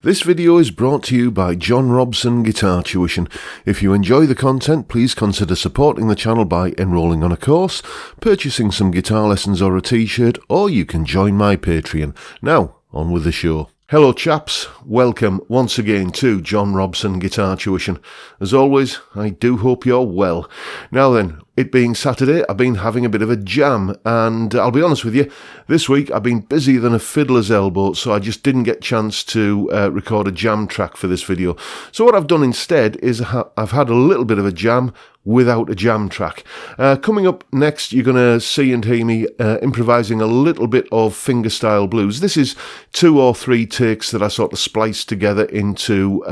This video is brought to you by John Robson Guitar Tuition. If you enjoy the content, please consider supporting the channel by enrolling on a course, purchasing some guitar lessons or a t-shirt, or you can join my Patreon. Now, on with the show. Hello chaps, welcome once again to John Robson Guitar Tuition. As always, I do hope you're well. Now then, it being Saturday, I've been having a bit of a jam, and I'll be honest with you, this week I've been busier than a fiddler's elbow, so I just didn't get a chance to record a jam track for this video. So what I've done instead is I've had a little bit of a jam without a jam track. Coming up next, you're going to see and hear me improvising a little bit of fingerstyle blues. This is 2 or 3 takes that I sort of spliced together into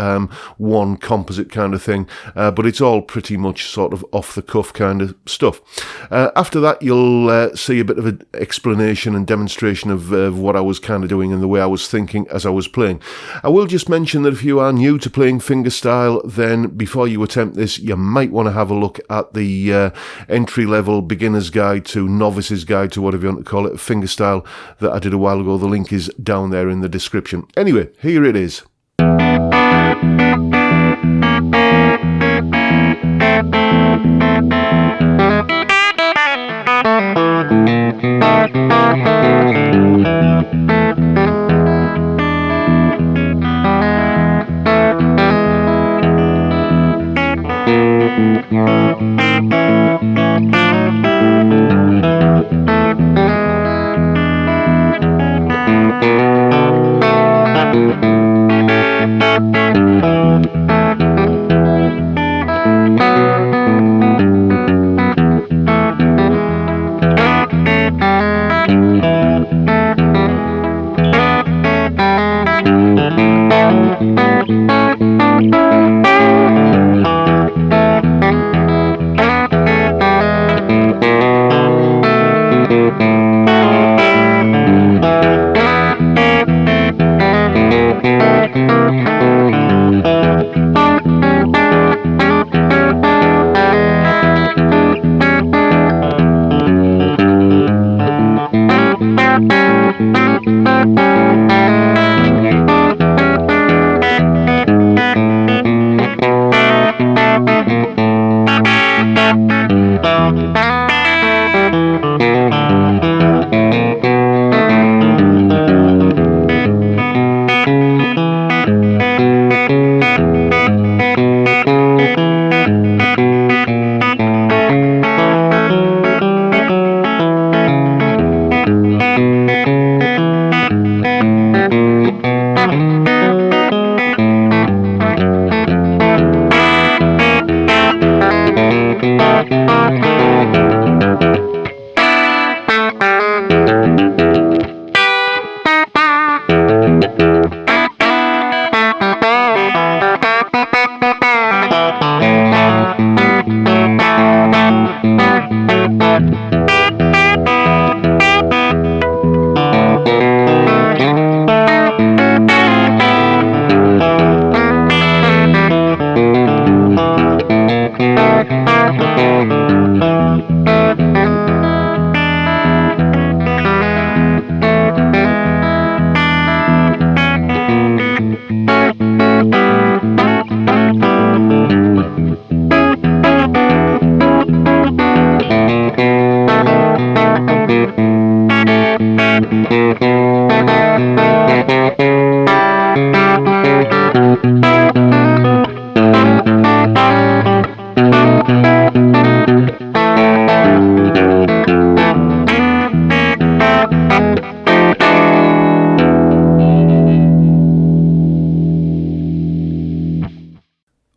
one composite kind of thing, but it's all pretty much sort of off the cuff kind of stuff. After that, you'll see a bit of an explanation and demonstration of what I was kind of doing and the way I was thinking as I was playing. I will just mention that if you are new to playing fingerstyle, then before you attempt this, you might want to have a look at the entry-level beginner's guide to novice's guide to whatever you want to call it, fingerstyle that I did a while ago. The link is down there in the description. Anyway, here it is.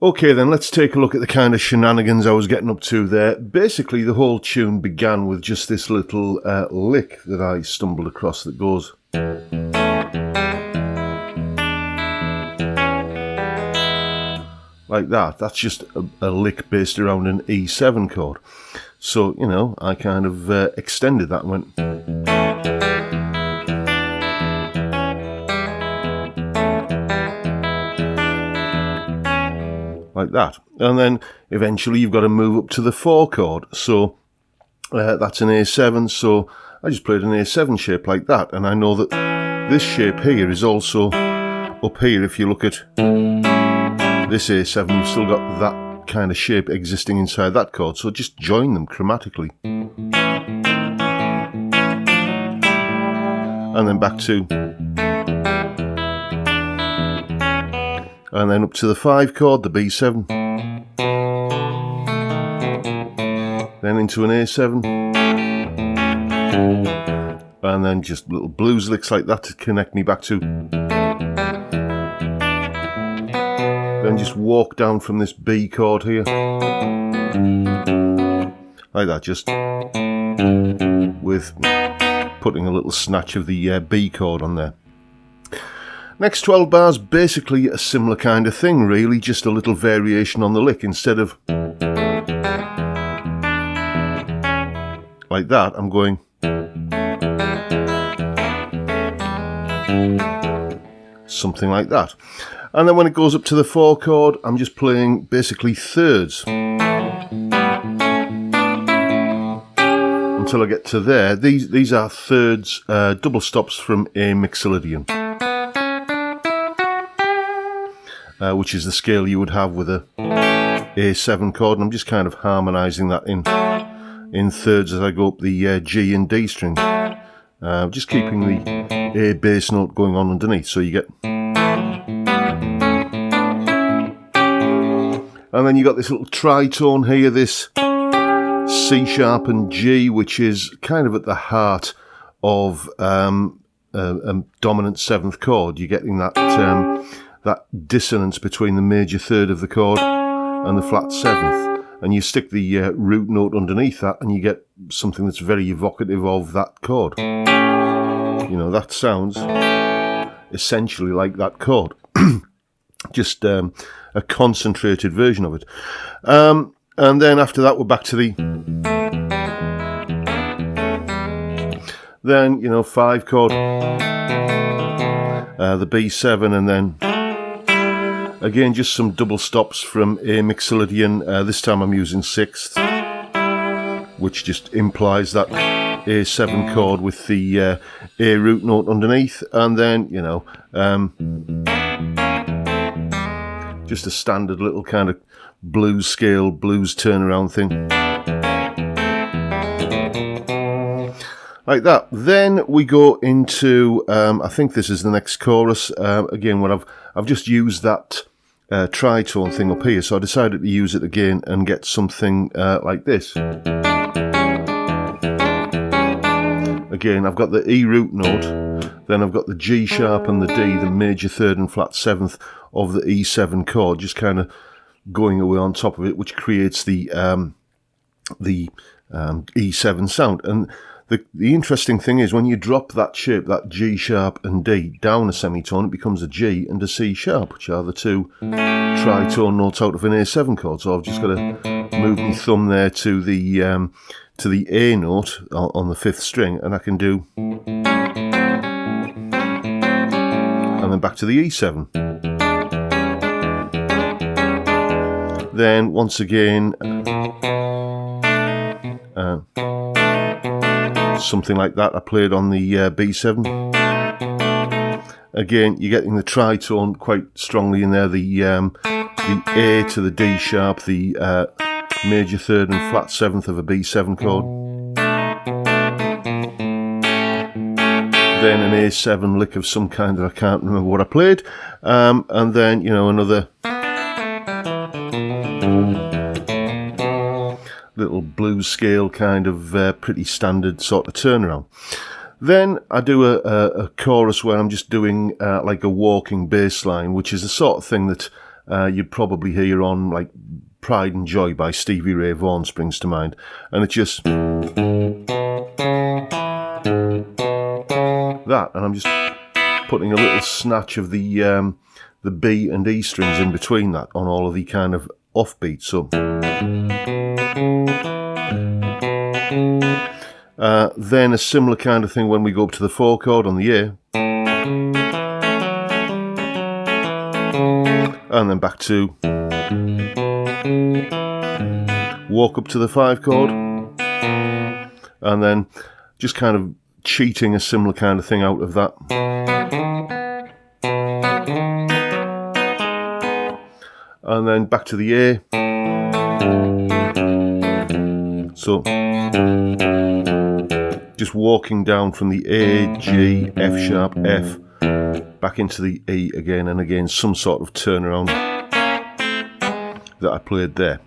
Okay then, let's take a look at the kind of shenanigans I was getting up to there. Basically, the whole tune began with just this little lick that I stumbled across that goes... like that. That's just a lick based around an E7 chord. So, you know, I kind of extended that and went... like that, and then eventually you've got to move up to the 4 chord, so that's an A7, so I just played an A7 shape like that, and I know that this shape here is also up here, if you look at this A7, you've still got that kind of shape existing inside that chord, so just join them chromatically. And then back to, and then up to the 5 chord, the B7, then into an A7, and then just little blues licks like that to connect me back to. Then just walk down from this B chord here, like that, just with putting a little snatch of the B chord on there. Next 12 bars, basically a similar kind of thing really, just a little variation on the lick. Instead of like that, I'm going something like that. And then when it goes up to the 4 chord, I'm just playing basically thirds until I get to there. These are thirds, double stops from A mixolydian, which is the scale you would have with a A7 chord, and I'm just kind of harmonising that in thirds as I go up the G and D string, just keeping the A bass note going on underneath, so you get. And then you got this little tritone here, this C sharp and G, which is kind of at the heart of a dominant 7th chord. You're getting that that dissonance between the major third of the chord and the flat 7th, and you stick the root note underneath that, and you get something that's very evocative of that chord. You know, that sounds essentially like that chord, just a concentrated version of it. And then after that, we're back to the, then, you know, 5 chord, the B7, and then again just some double stops from A mixolydian. This time I'm using 6th, which just implies that A7 chord with the A root note underneath, and then, you know, just a standard little kind of blues scale, blues turnaround thing, like that. Then we go into, I think this is the next chorus. Again, when I've just used that tritone thing up here, so I decided to use it again and get something like this. Again, I've got the E root note, then I've got the G sharp and the D, the major third and flat 7th of the E7 chord, just kind of going away on top of it, which creates the E7 sound. And the interesting thing is, when you drop that shape, that G sharp and D, down a semitone, it becomes a G and a C sharp, which are the 2 tritone notes out of an A7 chord. So I've just got to move my thumb there to the A note on the 5th string, and I can do, and then back to the E7. Then once again, something like that I played on the B7. Again, you're getting the tritone quite strongly in there, the A to the D sharp, the major third and flat 7th of a B7 chord. Then an A7 lick of some kind that I can't remember what I played, and then, you know, another little blues scale kind of pretty standard sort of turnaround. Then I do a chorus where I'm just doing like a walking bass line, which is the sort of thing that you'd probably hear on like Pride and Joy by Stevie Ray Vaughan springs to mind, and it's just that, and I'm just putting a little snatch of the B and E strings in between that on all of the kind of offbeats. So then a similar kind of thing when we go up to the 4 chord on the A, and then back to walk up to the 5 chord, and then just kind of cheating a similar kind of thing out of that. and then back to the A. So just walking down from the A, G, F sharp, F, back into the E again, and again some sort of turnaround that I played there.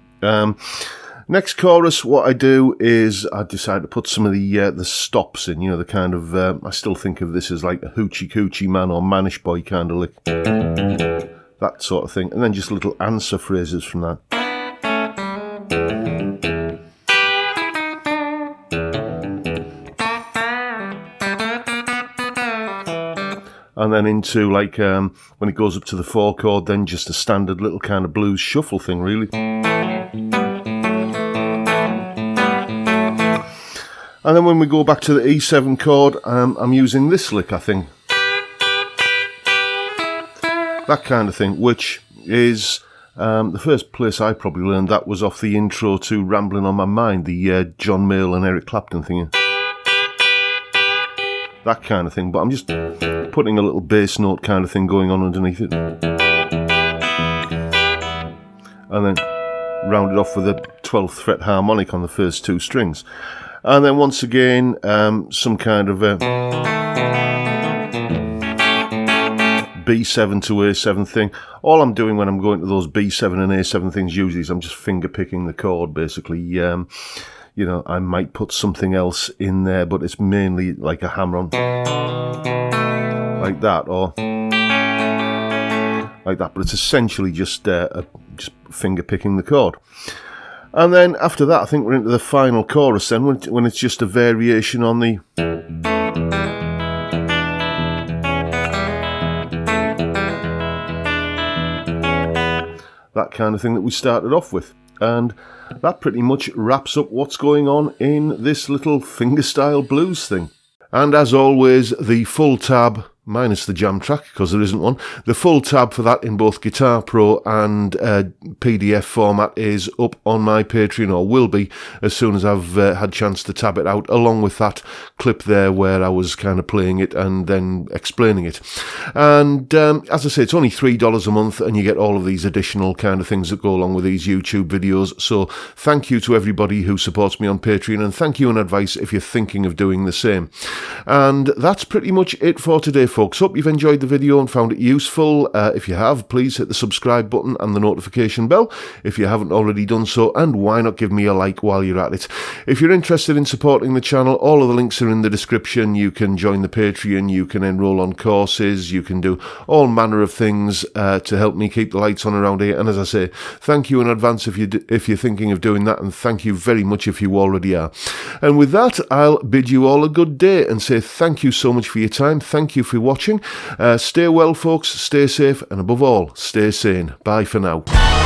Next chorus, what I do is I decide to put some of the stops in, you know, the kind of, I still think of this as like a hoochie coochie man or manish boy kind of lick, that sort of thing, and then just little answer phrases from that. And then into like, when it goes up to the 4 chord, then just a standard little kind of blues shuffle thing, really. And then when we go back to the E7 chord, I'm using this lick, I think. That kind of thing, which is the first place I probably learned that was off the intro to Rambling on My Mind, the John Mayall and Eric Clapton thing. That kind of thing, but I'm just putting a little bass note kind of thing going on underneath it. And then round it off with a 12th fret harmonic on the first 2 strings. And then once again, some kind of B7 to A7 thing. All I'm doing when I'm going to those B7 and A7 things usually is I'm just finger picking the chord, basically. You know, I might put something else in there, but it's mainly like a hammer-on, like that, or like that. But it's essentially just finger picking the chord. And then after that, I think we're into the final chorus then, when it's just a variation on the... that kind of thing that we started off with. And that pretty much wraps up what's going on in this little fingerstyle blues thing. And as always, the full tab, minus the jam track, because there isn't one, the full tab for that in both Guitar Pro and PDF format is up on my Patreon, or will be, as soon as I've had a chance to tab it out, along with that clip there where I was kind of playing it and then explaining it. And as I say, it's only $3 a month, and you get all of these additional kind of things that go along with these YouTube videos. So thank you to everybody who supports me on Patreon, and thank you in advice if you're thinking of doing the same. And that's pretty much it for today, folks. Hope you've enjoyed the video and found it useful. If you have, please hit the subscribe button and the notification bell if you haven't already done so, and why not give me a like while you're at it. If you're interested in supporting the channel, all of the links are in the description. You can join the Patreon, you can enroll on courses, you can do all manner of things to help me keep the lights on around here. And as I say, thank you in advance if you're thinking of doing that, and thank you very much if you already are. And with that, I'll bid you all a good day and say thank you so much for your time. Thank you for watching. Stay well, folks, stay safe, and above all, stay sane. Bye for now.